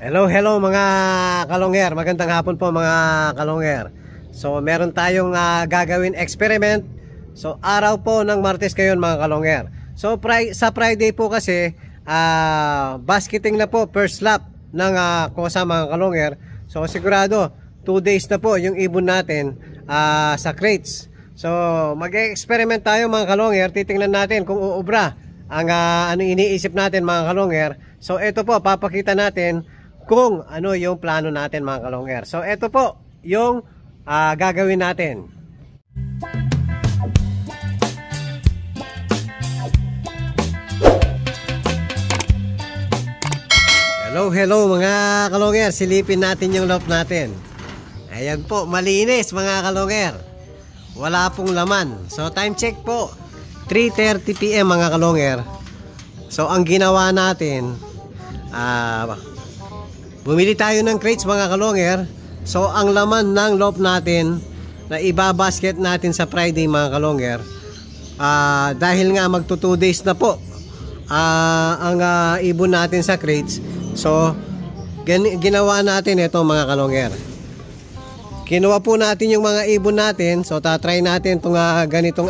Hello mga kalongger. Magandang hapon po mga kalongger. So meron tayong gagawin experiment. So araw po ng Martes ngayon mga kalongger. So sa Friday po kasi basketing na po first lap ng kosa mga kalongger. So sigurado 2 days na po yung ibon natin sa crates. So mag-experiment tayo mga kalongger. Titingnan natin kung uubra ang ano iniisip natin mga kalongger. So ito po papakita natin kung ano yung plano natin mga kalongger. So ito po yung gagawin natin. Hello mga kalongger. Silipin natin yung loft natin. Ayan po, malinis mga kalongger. Wala pong laman. So time check po 3:30 PM mga kalongger. So ang ginawa natin bumili tayo ng crates mga kalongger. So ang laman ng loft natin na ibabasket natin sa Friday mga kalongger, dahil nga magto 2 days na po ang ibon natin sa crates. So ginawa natin ito mga kalongger. Kinuha po natin yung mga ibon natin. So tatry natin itong ganitong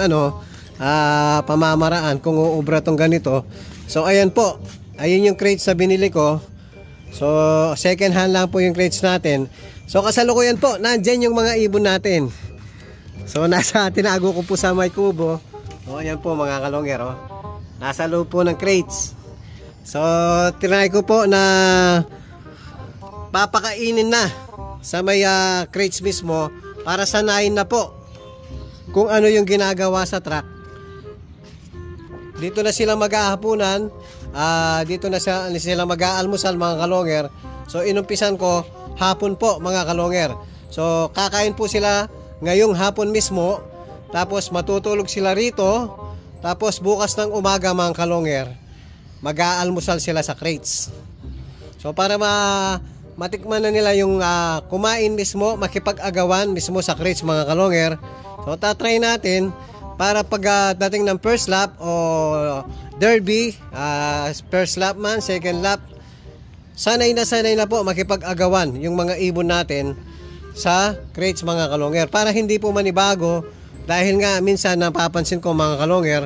pamamaraan kung uubra tong ganito. So ayan po, ayun yung crates na binili ko. So second hand lang po yung crates natin. So kasalukuyan po nandyan yung mga ibon natin. So tinago ko po sa may kubo. O ayan po mga kalongger, nasa loob po ng crates. So tinry ko po na papakainin na sa may crates mismo para sanayin na po kung ano yung ginagawa sa truck. Dito na sila mag-aahapunan. Dito na sila mag-aalmusal mga kalongger. So inumpisan ko hapon po mga kalongger. So kakain po sila ngayong hapon mismo. Tapos matutulog sila rito. Tapos bukas ng umaga mga kalongger, mag-aalmusal sila sa crates. So para matikman na nila yung kumain mismo, makipag-agawan mismo sa crates mga kalongger. So tatry natin para pag dating ng first lap o derby, first lap man, second lap, sanay na po makipag-agawan yung mga ibon natin sa crates mga kalongger. Para hindi po manibago, dahil nga minsan napapansin ko mga kalongger,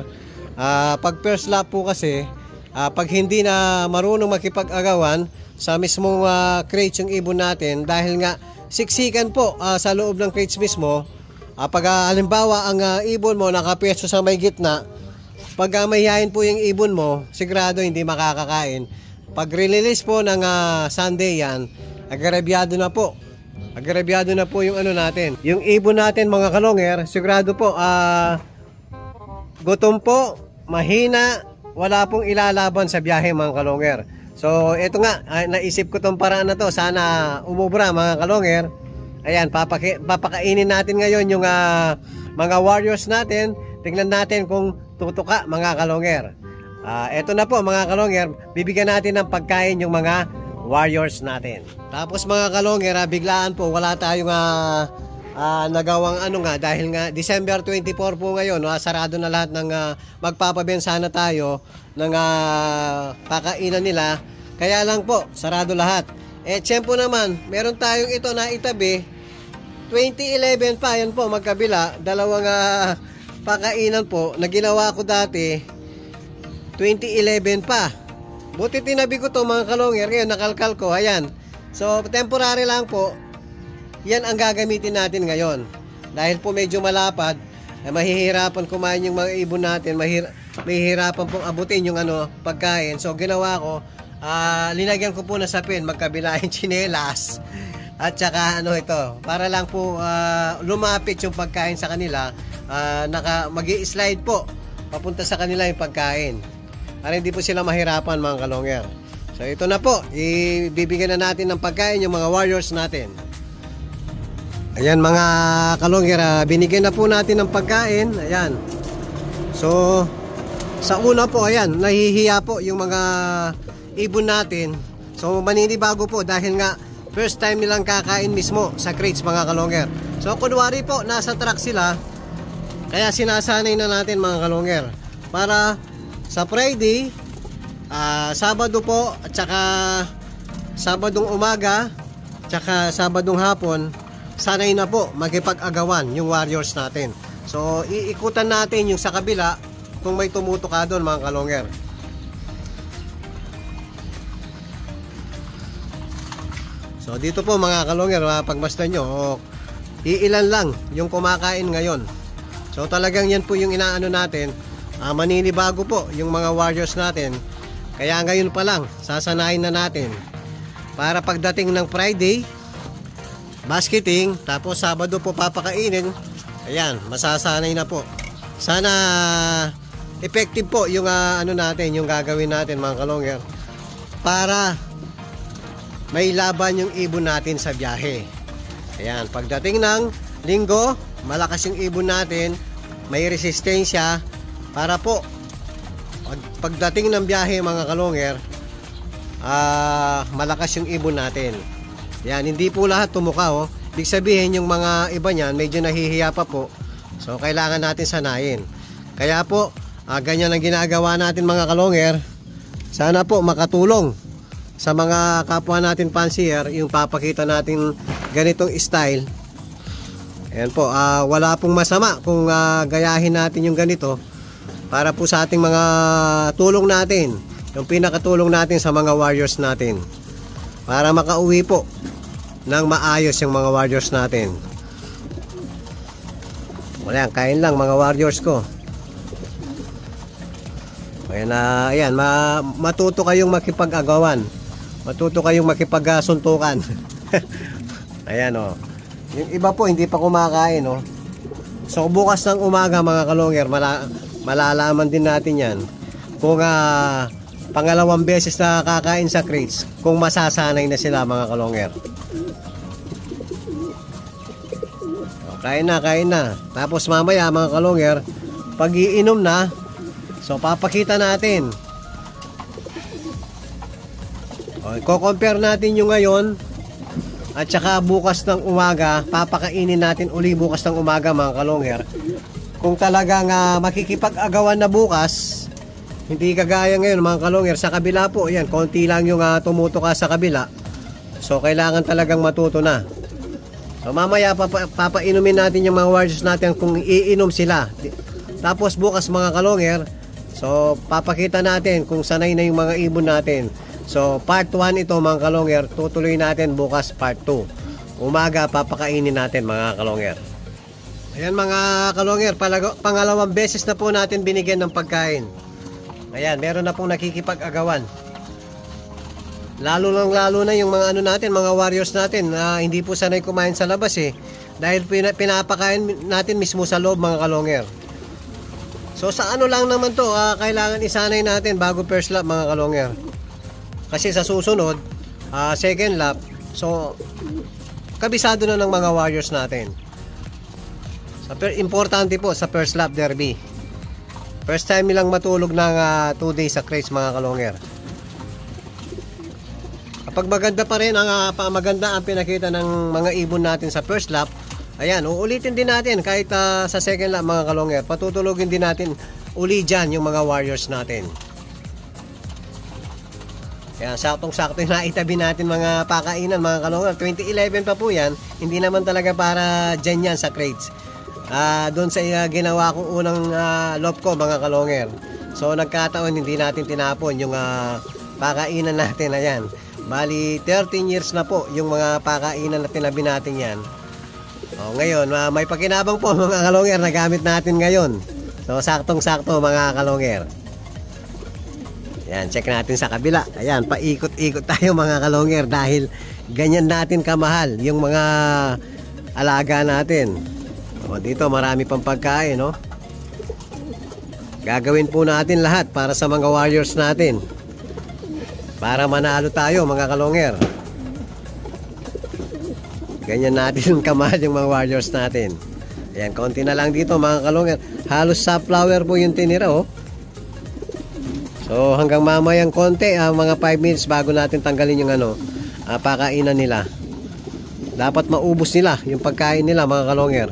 pag first lap po kasi, pag hindi na marunong makipag-agawan sa mismong crates yung ibon natin, dahil nga siksikan po sa loob ng crates mismo. Pag halimbawa ang ibon mo nakapwesto sa may gitna, pag mahihayin po yung ibon mo, sigurado hindi makakakain. Pag release po ng Sunday yan, agrabyado na po. Agrabyado na po yung natin. Yung ibon natin mga kalongger, sigurado po gutom po, mahina, wala pong ilalaban sa biyahe mga kalongger. So ito nga, naisip ko tong paraan na to, sana umubra mga kalongger. Ayan, papakainin natin ngayon yung mga warriors natin. Tingnan natin kung tutuka mga kalongger. Eto na po mga kalongger, bibigyan natin ng pagkain yung mga warriors natin. Tapos mga kalongger, biglaan po wala tayong nagawang dahil nga December 24 po ngayon, sarado na lahat ng magpapabensa na tayo ng pakainan nila. Kaya lang po, sarado lahat. Tiyempo naman, meron tayong ito na itabi. 2011 pa, yan po magkabila, dalawang pakainan po na ginawa ko dati 2011 pa. Buti tinabi ko to mga kalongger, ngayon nakalkal ko, ayan. So temporary lang po, yan ang gagamitin natin ngayon. Dahil po medyo malapad, mahihirapan kumain yung mga ibon natin, mahihirapan pong abutin yung pagkain. So ginawa ko, linagyan ko po na sapin magkabila yung tsinelas. At saka ito, para lang po lumapit yung pagkain sa kanila, magi-slide po papunta sa kanila yung pagkain. Para hindi po sila mahirapan mga kalongger. So ito na po, ibibigyan na natin ng pagkain yung mga warriors natin. Ayan mga kalongger, binigyan na po natin ng pagkain. Ayan. So sa una po, ayan, nahihiya po yung mga ibon natin. So maninibago po dahil nga first time nilang kakain mismo sa crates mga kalongger. So kunwari po nasa truck sila, kaya sinasanay na natin mga kalongger para sa Friday, Sabado po at saka Sabadong umaga, tsaka Sabadong hapon, sanay na po magkipag-agawan yung warriors natin. So iikutan natin yung sa kabila kung may tumutuka doon mga kalonger. So dito po mga kalonger, pagmasdan nyo, iilan lang yung kumakain ngayon. So talagang yan po yung inaano natin, maninibago po yung mga warriors natin. Kaya ngayon pa lang sasanayin na natin para pagdating ng Friday basketing, tapos Sabado po papakainin. Ayan, masasanay na po. Sana effective po yung ano natin, yung gagawin natin mga kalonger, para may laban yung ibon natin sa biyahe. Ayan, pagdating ng Linggo, malakas yung ibon natin, may resistensya, para po pagdating ng biyahe mga kalonger, malakas yung ibon natin. Yan, hindi po lahat tumuka, oh. Ibig sabihin yung mga iba niyan medyo nahihiya pa po. So kailangan natin sanayin. Kaya po, ganyan ang ginagawa natin mga kalonger. Sana po makatulong sa mga kapwa natin pansier yung papakita natin ganitong style. Ayan po, wala pong masama kung gayahin natin yung ganito para po sa ating mga tulong natin, yung pinakatulong natin sa mga warriors natin, para makauwi po ng maayos yung mga warriors natin. Wala, kain lang mga warriors ko. Ayan, ayan, matuto kayong makipag-agawan, matuto kayong makipag-suntukan. Ayan, oh. Yung iba po hindi pa kumakain, oh. So bukas ng umaga mga kalonger, malalaman din natin yan kung pangalawang beses na kakain sa crates, kung masasanay na sila mga kalonger. O, kain na. Tapos mamaya mga kalonger, pag iinom na, so papakita natin. O, i-compare natin yung ngayon at saka bukas ng umaga. Papakainin natin uli bukas ng umaga mga kalonger, kung talagang makikipag-agawan na bukas. Hindi kagaya ngayon mga kalonger, sa kabila po, yan, konti lang yung tumutuka sa kabila. So kailangan talagang matuto na. So mamaya papainumin natin yung mga warriors natin kung iinom sila. Tapos bukas mga kalonger, so papakita natin kung sanay na yung mga ibon natin. So part 1 ito mga kalonger, tutuloy natin bukas part 2. Umaga papakainin natin mga kalonger. Ayan mga kalonger, pangalawang beses na po natin binigyan ng pagkain. Ayan, meron na pong nakikipag-agawan. Lalo na yung mga ano natin, mga warriors natin na hindi po sanay kumain sa labas dahil pinapakain natin mismo sa loob mga kalonger. So sa ano lang naman to, kailangan isanay natin bago first lap mga kalonger. Kasi sa susunod, second lap, so kabisado na ng mga warriors natin. Importante po sa first lap derby. First time nilang matulog ng 2 days sa crates mga kalonger. Kapag maganda pa rin maganda ang pinakita ng mga ibon natin sa first lap, ayan, uulitin din natin kahit sa second lap mga kalonger. Patutulogin din natin uli dyan yung mga warriors natin. Ayan, saktong-sakto yung naitabi natin mga pakainan mga kalonger. 2011 pa po yan, hindi naman talaga para dyan yan sa crates. Doon sa ginawa kong unang loft ko mga kalonger. So nagkataon hindi natin tinapon yung pakainan natin. Ayan, bali 13 years na po yung mga pakainan na tinabi natin yan. Ngayon may pakinabang po mga kalonger na gamit natin ngayon. So saktong-sakto mga kalonger. Ayan, check natin sa kabila. Ayan, paikot-ikot tayo mga kalonger dahil ganyan natin kamahal yung mga alaga natin. Dito marami pang pagkain, no? Gagawin po natin lahat para sa mga warriors natin, para manalo tayo mga kalonger. Ganyan natin kamahal yung mga warriors natin. Ayan, konti na lang dito mga kalonger. Halos safflower po yung tinira, oh. So hanggang mamayang konti, mga 5 minutes bago natin tanggalin yung pakainan nila. Dapat maubos nila yung pagkain nila mga kalonger.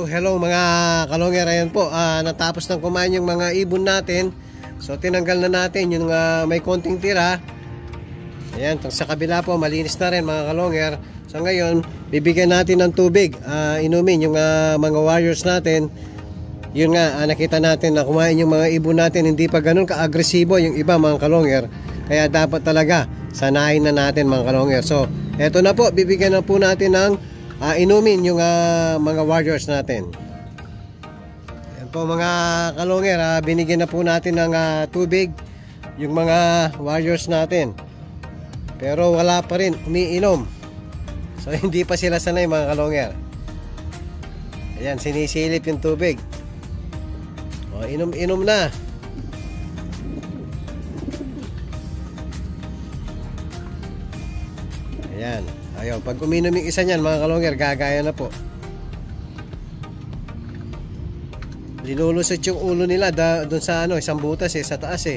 Hello mga kalonger, ayan po, natapos nang kumain yung mga ibon natin. So tinanggal na natin yung may konting tira. Ayan, sa kabila po malinis na rin mga kalongger. So ngayon, bibigyan natin ng tubig, inumin yung mga warriors natin. Yun nga, nakita natin na kumain yung mga ibon natin, hindi pa ganun ka-agresibo yung iba mga kalongger. Kaya dapat talaga sanayin na natin mga kalongger. So eto na po, bibigyan na po natin ng inumin yung mga warriors natin. Ayan po mga kalongger, binigyan na po natin ng tubig yung mga warriors natin. Pero wala pa rin umiinom. So hindi pa sila sanay mga kalongger. Ayan, sinisilip yung tubig. O, inom na. Ayan. Ayaw, pag uminom yung isa niyan mga kalongger, gagaya na po. Linulusot yung ulo nila doon sa isang butas sa taas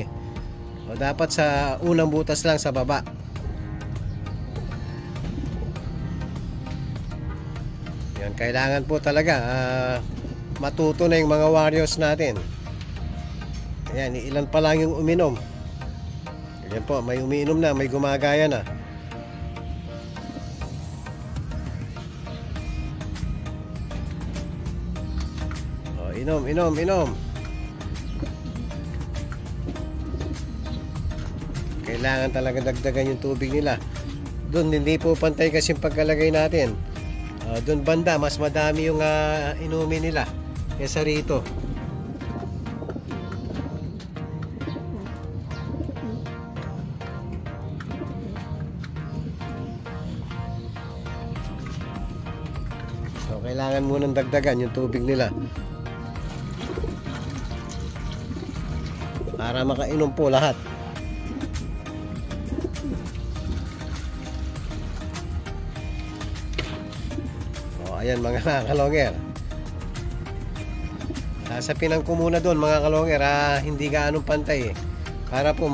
O dapat sa unang butas lang sa baba. Kailangan po talaga matuto na yung mga warriors natin. Ayan, ilan pa lang yung uminom. Ayan po, may umiinom na, may gumagaya na. O, inom. Kailangan talaga dagdagan yung tubig nila. Doon hindi po pantay kasi yung pagkalagay natin. Doon banda mas madami yung inumin nila kaysa rito. So kailangan munang dagdagan yung tubig nila para makainom po lahat. Ayan mga kalongger, sasapinang ko muna doon mga kalongger, hindi gaanong pantay para po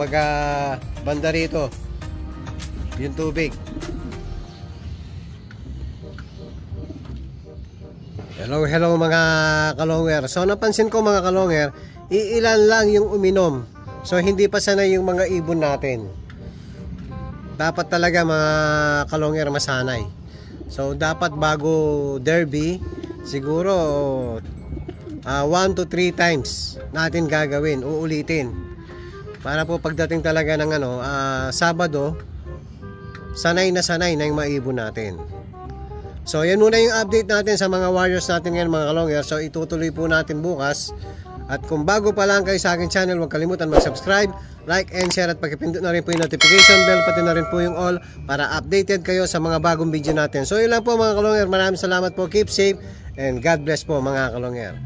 banda rito yung tubig. Hello mga kalongger. So napansin ko mga kalongger, iilan lang yung uminom. So hindi pa sanay yung mga ibon natin. Dapat talaga mga kalongger masanay. So dapat bago derby siguro 1 to 3 times natin gagawin, uulitin. Para po pagdating talaga ng Sabado, sanay na yung mga ibon natin. So yan muna yung update natin sa mga warriors natin ngayon mga kalongger. So itutuloy po natin bukas. At kung bago pa lang kayo sa akin channel, huwag kalimutan mag-subscribe, like and share at pakipindot na rin po yung notification bell, pati na rin po yung all para updated kayo sa mga bagong video natin. So yun lang po mga kalongger, maraming salamat po, keep safe and God bless po mga kalongger.